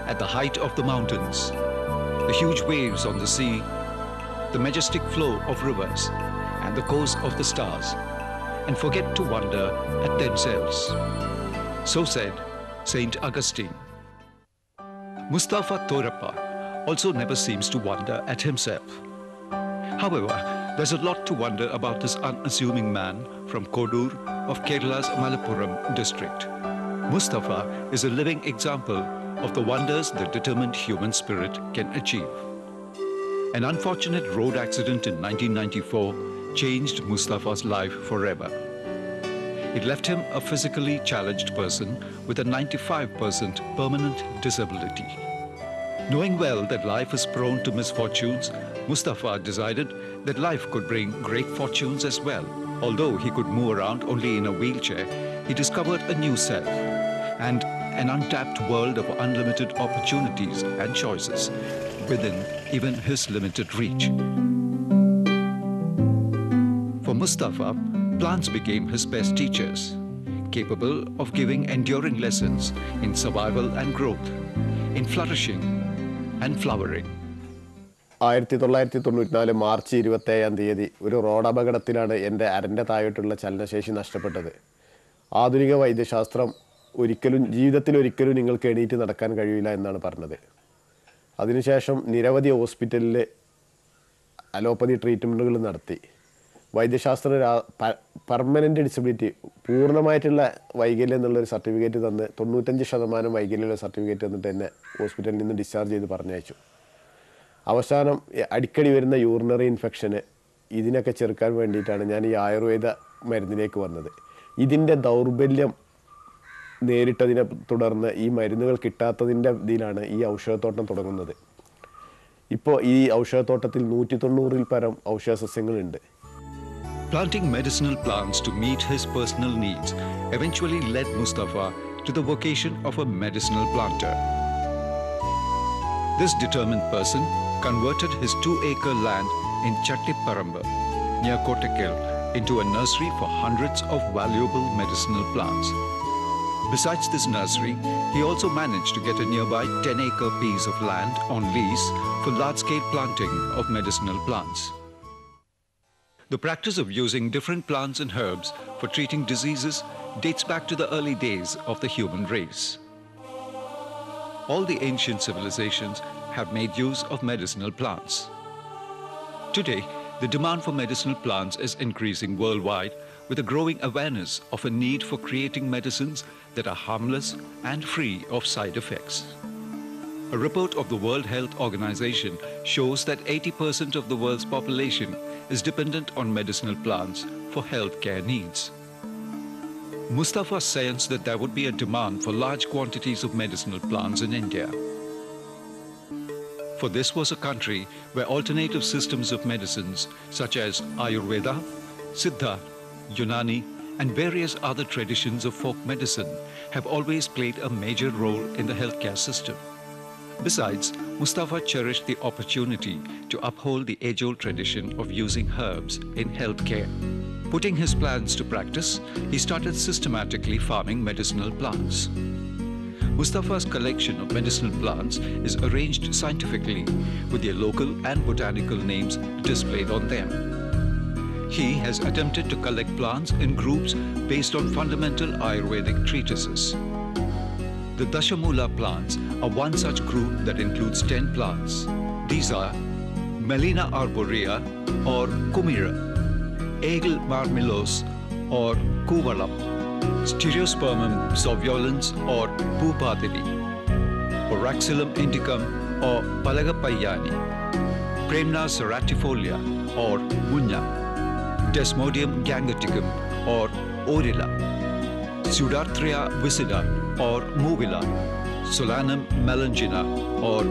at the height of the mountains, the huge waves on the sea, the majestic flow of rivers, and the course of the stars, and forget to wonder at themselves. So said Saint Augustine. Musthafa Thorappa also never seems to wonder at himself. However, there's a lot to wonder about this unassuming man from Kodur of Kerala's Malappuram district. Musthafa is a living example of the wonders the determined human spirit can achieve. An unfortunate road accident in 1994 changed Musthafa's life forever. It left him a physically challenged person with a 95% permanent disability. Knowing well that life is prone to misfortunes, Musthafa decided that life could bring great fortunes as well. Although he could move around only in a wheelchair, he discovered a new self and an untapped world of unlimited opportunities and choices within even his limited reach. For Musthafa, plants became his best teachers, capable of giving enduring lessons in survival and growth, in flourishing and flowering. 1994 March 27-ാം തീയതി ഒരു road അപകടത്തിലാണ് എൻ്റെ അരൻ്റെ താഴോട്ടുള്ള ചലനശേഷി നഷ്ടപ്പെട്ടത്. ആധുനിക വൈദ്യശാസ്ത്രം ജീവിതത്തിൽ ഒരിക്കലും നിങ്ങൾക്ക് എണീറ്റ് നടക്കാൻ കഴിയില്ല എന്നാണ് പറഞ്ഞത്. അതിനുശേഷം നിരവധി ഹോസ്പിറ്റലിൽ അലോപ്പതി ട്രീറ്റ്മെൻറ്റുകൾ നടത്തി. വൈദ്യശാസ്ത്ര പെർമനൻ്റ് ഡിസബിലിറ്റി പൂർണ്ണമായിട്ടുള്ള വൈകല്യം എന്നുള്ളൊരു സർട്ടിഫിക്കറ്റ് തന്ന് 95% വൈകല്യമുള്ള സർട്ടിഫിക്കറ്റ് തന്നിട്ട് എന്നെ ഹോസ്പിറ്റലിൽ നിന്ന് ഡിസ്ചാർജ് ചെയ്ത് പറഞ്ഞയച്ചു. അവസാനം അടിക്കടി വരുന്ന യൂറിനറി ഇൻഫെക്ഷന് ഇതിനൊക്കെ ചെറുക്കാൻ വേണ്ടിയിട്ടാണ് ഞാൻ ഈ ആയുർവേദ മരുന്നിലേക്ക് വന്നത്. ഇതിൻ്റെ ദൗർബല്യം നേരിട്ടതിനെ തുടർന്ന് ഈ മരുന്നുകൾ കിട്ടാത്തതിൻ്റെ ഇതിലാണ് ഈ ഔഷധത്തോട്ടം തുടങ്ങുന്നത്. ഇപ്പോൾ ഈ ഔഷധത്തോട്ടത്തിൽ 190-ൽ പരം ഔഷധസസ്യങ്ങളുണ്ട്. Planting medicinal plants to meet his personal needs eventually led Musthafa to the vocation of a medicinal planter. This determined person converted his 2-acre land in Chattiparamba, near Kottakkal, into a nursery for hundreds of valuable medicinal plants. Besides this nursery, he also managed to get a nearby 10-acre piece of land on lease for large-scale planting of medicinal plants. The practice of using different plants and herbs for treating diseases dates back to the early days of the human race. All the ancient civilizations have made use of medicinal plants. Today, the demand for medicinal plants is increasing worldwide, with a growing awareness of a need for creating medicines that are harmless and free of side effects. A report of the World Health Organization shows that 80% of the world's population is dependent on medicinal plants for healthcare needs. Musthafa sensed that there would be a demand for large quantities of medicinal plants in India. For this was a country where alternative systems of medicines such as Ayurveda, Siddha, Unani, and various other traditions of folk medicine have always played a major role in the healthcare system. Besides, Musthafa cherished the opportunity to uphold the age-old tradition of using herbs in healthcare. Putting his plans to practice, he started systematically farming medicinal plants. Musthafa's collection of medicinal plants is arranged scientifically with their local and botanical names displayed on them. He has attempted to collect plants in groups based on fundamental Ayurvedic treatises. The Dashamula plants are one such group that includes 10 plants. These are Melina arborea or Kumira, Egel marmelos or Kuvalam, Stereospermum zoviolens or Pupadili, Oraxylum indicum or Palagapayyani, Premna ceratifolia or Munya, Desmodium gangeticum or Orilla, Pseudarthria viscida or Movilla, Solanum melongena or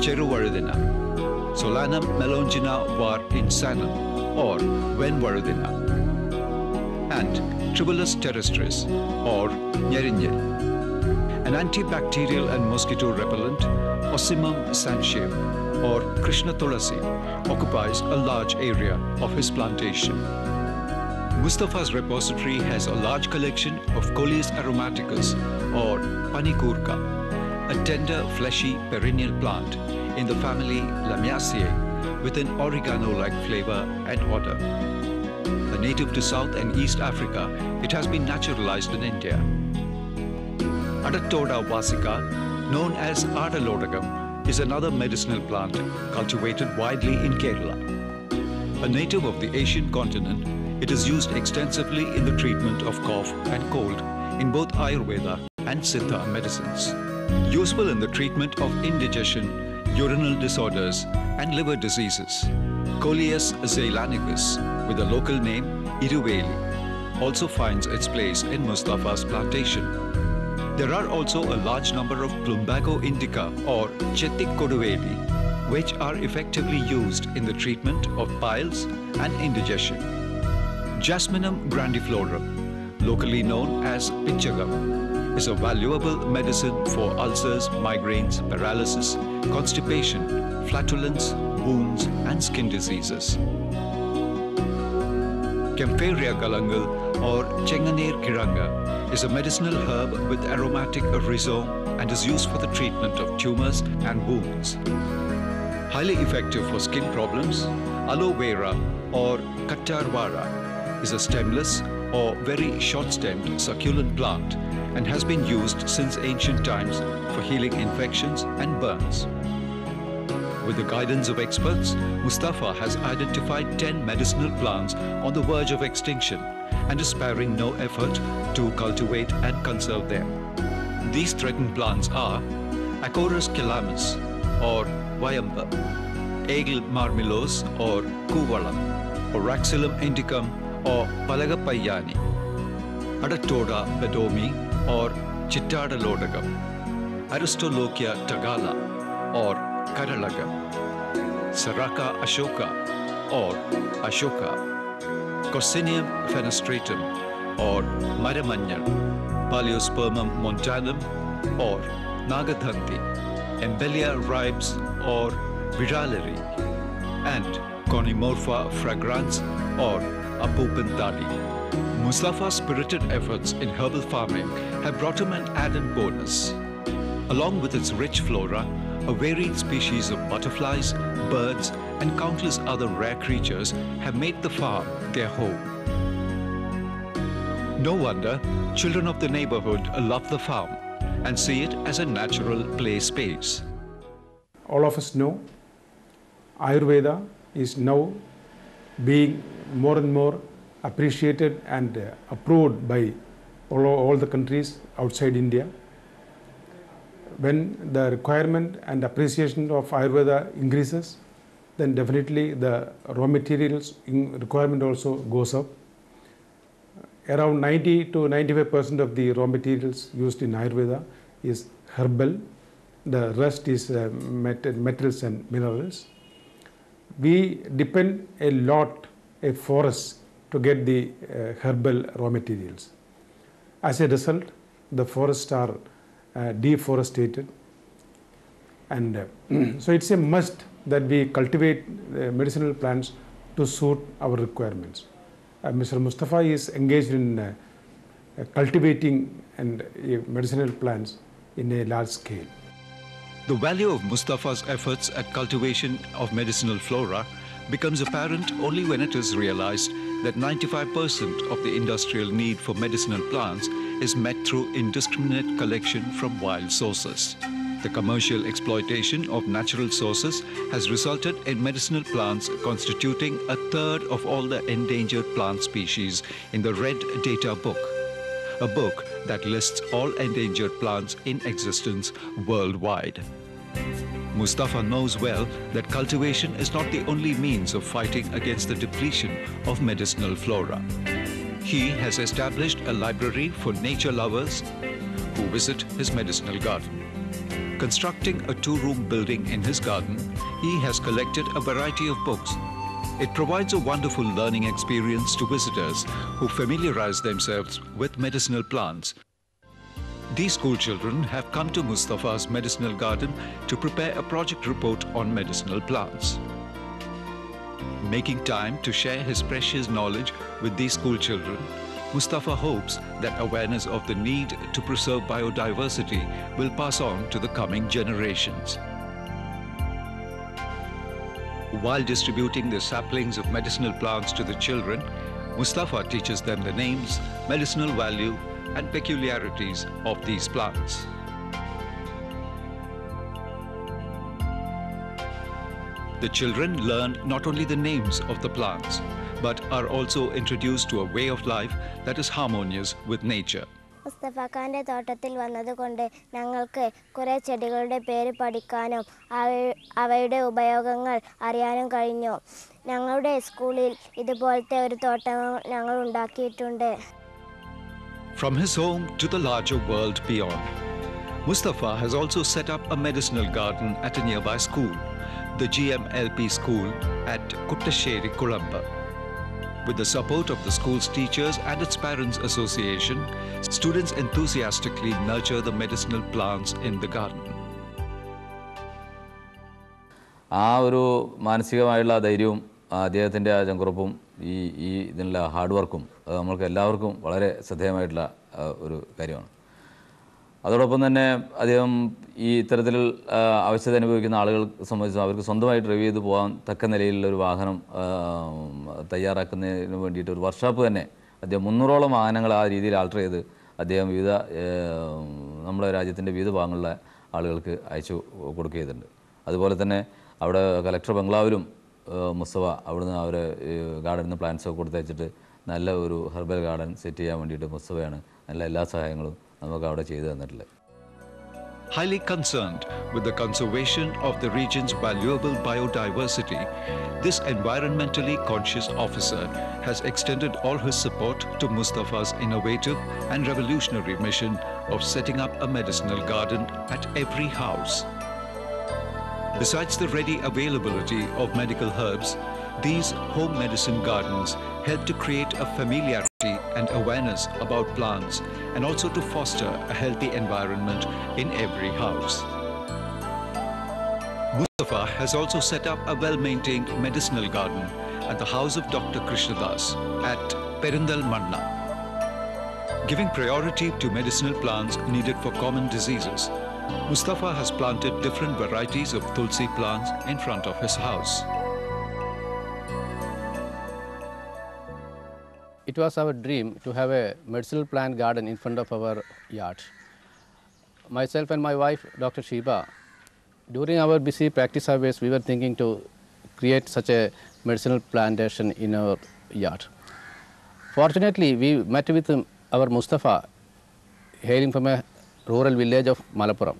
Cheruvaradina, Solanum melongena var insanum or Venvaradina, and Tribulus terrestris or Nyerinyel. An antibacterial and mosquito repellent, Ocimum sanchem or Krishna Tulasi, occupies a large area of his plantation. Musthafa's repository has a large collection of Coleus aromaticus or Panikurka a tender, fleshy, perennial plant in the family Lamiaceae with an oregano-like flavor and odor. A native to South and East Africa, it has been naturalized in India. Adattoda vasica, known as Adalodagam, is another medicinal plant cultivated widely in Kerala. A native of the Asian continent, it is used extensively in the treatment of cough and cold in both Ayurveda and Siddha medicines. Useful in the treatment of indigestion, urinal disorders, and liver diseases. Coleus zeylanicus, with the local name Iruveli, also finds its place in Musthafa's plantation. There are also a large number of Plumbago indica or Chettikkoduveli, which are effectively used in the treatment of piles and indigestion. Jasminum grandiflorum, locally known as Pichagam, is a valuable medicine for ulcers, migraines, paralysis, constipation, flatulence, wounds, and skin diseases. Kempharia galangal or Chenganeer kiranga is a medicinal herb with aromatic rhizome and is used for the treatment of tumors and wounds. Highly effective for skin problems, aloe vera or kattarvara is a stemless or very short-stemmed succulent plant and has been used since ancient times for healing infections and burns. With the guidance of experts, Musthafa has identified 10 medicinal plants on the verge of extinction and is sparing no effort to cultivate and conserve them. These threatened plants are Acorus calamus or Vayamba, Aegle marmelos or Kuvalam, Oraxylum indicum or Palagapayyani, Adattoda bedomi or Chittadalodagam, Aristolochia tagala or Karalagam, Saraka ashoka or Ashoka, Coccineum fenestratum or Maramanyal, Paleospermum montanum or Nagadhanti, Embellia ribes or Viralari, and Conimorpha fragrans or Apupantadi. Musthafa's spirited efforts in herbal farming have brought him an added bonus. Along with its rich flora, a varied species of butterflies, birds, and countless other rare creatures have made the farm their home. No wonder children of the neighborhood love the farm and see it as a natural play space. All of us know Ayurveda is now being more and more appreciated and approved by all the countries outside India. When the requirement and appreciation of Ayurveda increases, then definitely the raw materials requirement also goes up. Around 90 to 95% of the raw materials used in Ayurveda is herbal. The rest is metals and minerals. We depend a lot on forests to get the herbal raw materials. As a result, the forests are deforested, and so it's a must that we cultivate medicinal plants to suit our requirements. Mr. Musthafa is engaged in cultivating and medicinal plants in a large scale. The value of Musthafa's efforts at cultivation of medicinal flora becomes apparent only when it is realized that 95% of the industrial need for medicinal plants is met through indiscriminate collection from wild sources. The commercial exploitation of natural sources has resulted in medicinal plants constituting a third of all the endangered plant species in the Red Data Book, a book that lists all endangered plants in existence worldwide. Musthafa knows well that cultivation is not the only means of fighting against the depletion of medicinal flora. He has established a library for nature lovers who visit his medicinal garden. Constructing a 2-room building in his garden, he has collected a variety of books. It provides a wonderful learning experience to visitors who familiarize themselves with medicinal plants. These school children have come to Musthafa's medicinal garden to prepare a project report on medicinal plants. Making time to share his precious knowledge with these school children, Musthafa hopes that awareness of the need to preserve biodiversity will pass on to the coming generations. While distributing the saplings of medicinal plants to the children, Musthafa teaches them the names, medicinal value, and peculiarities of these plants. The children learn not only the names of the plants, but are also introduced to a way of life that is harmonious with nature. Mustafa ഖാന്റെ തോട്ടത്തിൽ വന്നതുകൊണ്ട് ഞങ്ങൾക്ക് കുറേ ചെടികളുടെ പേര് പഠിക്കാനും അവയുടെ ഉപയോഗങ്ങൾ അറിയാനും കഴിഞ്ഞു. ഞങ്ങളുടെ സ്കൂളിൽ ഇതുപോലത്തെ ഒരു തോട്ടം ഞങ്ങൾ ഉണ്ടാക്കിയിട്ടുണ്ട്. From his home to the larger world beyond, Musthafa has also set up a medicinal garden at a nearby school, the GMLP school at Kuttasheri, Colombo. With the support of the school's teachers and its parents' association, students enthusiastically nurture the medicinal plants in the garden. ആ ഒരു മാനസികമായുള്ള ധൈര്യവും അദ്ദേഹത്തിൻ്റെ ആ ചങ്കുറപ്പും ഇതിനുള്ള hard വർക്കും അത് നമ്മൾക്ക് എല്ലാവർക്കും വളരെ ശ്രദ്ധേയമായിട്ടുള്ള ഒരു കാര്യമാണ്. അതോടൊപ്പം തന്നെ അദ്ദേഹം ഈ ഇത്തരത്തിൽ ആവശ്യത അനുഭവിക്കുന്ന ആളുകൾ സംബന്ധിച്ച് അവർക്ക് സ്വന്തമായി ഡ്രൈവ് ചെയ്ത് പോകാൻ തക്ക നിലയിലുള്ള ഒരു വാഹനം തയ്യാറാക്കുന്നതിന് വേണ്ടിയിട്ട് ഒരു വർക്ക്ഷോപ്പ് തന്നെ അദ്ദേഹം 300ഓളം വാഹനങ്ങൾ ആ രീതിയിൽ ആൾട്ടർ ചെയ്ത് അദ്ദേഹം വിവിധ നമ്മുടെ രാജ്യത്തിൻ്റെ വിവിധ ഭാഗങ്ങളിലെ ആളുകൾക്ക് അയച്ചു കൊടുക്കുകയുണ്ട്. അതുപോലെ തന്നെ അവിടെ കലക്ടർ ബംഗ്ലാവിലും മുസ്തഫ അവിടുന്ന് അവർ ഗാർഡനിൽ നിന്ന് പ്ലാന്റ്സൊക്കെ കൊടുത്തയച്ചിട്ട് നല്ല ഒരു ഹെർബൽ ഗാർഡൻ സെറ്റ് ചെയ്യാൻ വേണ്ടിയിട്ട് മുസ്തഫയാണ് നല്ല എല്ലാ സഹായങ്ങളും നമുക്ക് അവിടെ ചെയ്തു തന്നിട്ടുള്ളത്. Highly concerned with the conservation of the region's valuable biodiversity, this environmentally conscious officer has extended all his support to Musthafa's innovative and revolutionary mission of setting up a medicinal garden at every house. Besides the ready availability of medical herbs, these home medicine gardens help to create a familiarity and awareness about plants and also to foster a healthy environment in every house. Musthafa has also set up a well-maintained medicinal garden at the house of Dr. Krishnadas at Perindal Manna. Giving priority to medicinal plants needed for common diseases, Musthafa has planted different varieties of tulsi plants in front of his house. It was our dream to have a medicinal plant garden in front of our yard. Myself and my wife, Dr. Shiba, during our busy practice hours, we were thinking to create such a medicinal plantation in our yard. Fortunately, we met with our Musthafa, hailing from a rural village of Malappuram.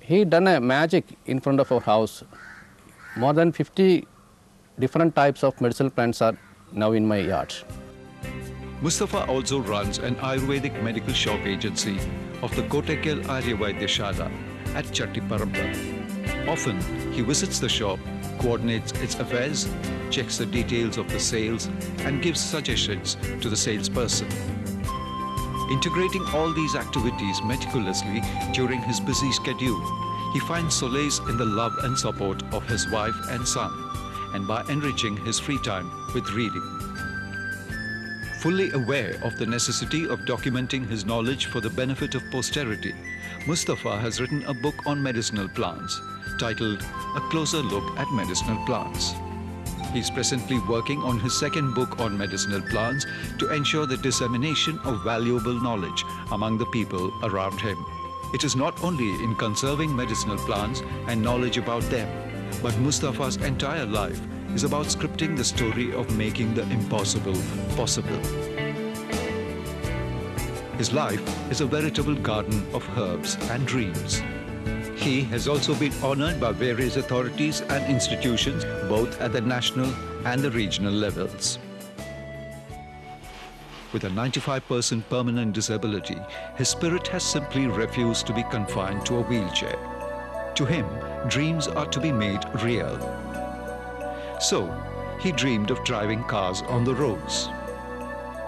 He done a magic in front of our house. More than 50 different types of medicinal plants are now in my yard. Musthafa also runs an Ayurvedic medical shop agency of the Kottakkal Aryavaidya at Chattiparamba. Often, he visits the shop, coordinates its affairs, checks the details of the sales, and gives suggestions to the salesperson. Integrating all these activities meticulously during his busy schedule, he finds solace in the love and support of his wife and son, and by enriching his free time with reading. Fully aware of the necessity of documenting his knowledge for the benefit of posterity, Musthafa has written a book on medicinal plants titled A Closer Look at Medicinal Plants. He is presently working on his second book on medicinal plants to ensure the dissemination of valuable knowledge among the people around him. It is not only in conserving medicinal plants and knowledge about them, but Musthafa's entire life is about scripting the story of making the impossible possible. His life is a veritable garden of herbs and dreams. He has also been honored by various authorities and institutions, both at the national and the regional levels. With a 95% permanent disability, his spirit has simply refused to be confined to a wheelchair. To him, dreams are to be made real. So, he dreamed of driving cars on the roads.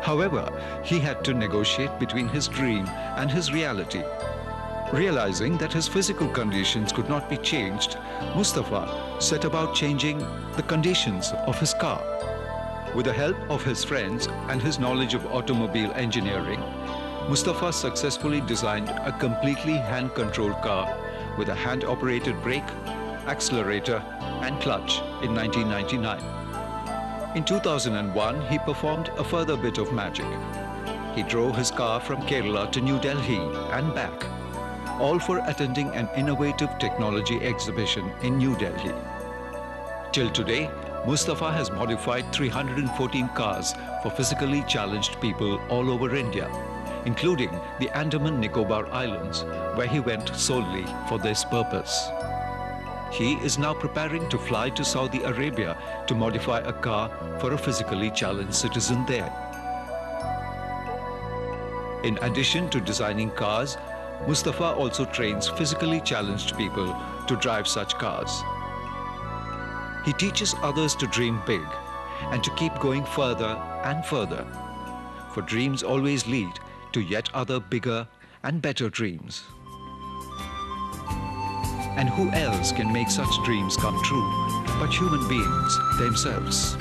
However, he had to negotiate between his dream and his reality. Realizing that his physical conditions could not be changed, Musthafa set about changing the conditions of his car. With the help of his friends and his knowledge of automobile engineering, Musthafa successfully designed a completely hand-controlled car with a hand-operated brake, accelerator and clutch in 1999. In 2001, he performed a further bit of magic. He drove his car from Kerala to New Delhi and back, all for attending an innovative technology exhibition in New Delhi. Till today, Musthafa has modified 314 cars for physically challenged people all over India, including the Andaman Nicobar Islands, where he went solely for this purpose. He is now preparing to fly to Saudi Arabia to modify a car for a physically challenged citizen there. In addition to designing cars, Musthafa also trains physically challenged people to drive such cars. He teaches others to dream big and to keep going further and further, for dreams always lead to yet other bigger and better dreams. And who else can make such dreams come true but human beings themselves?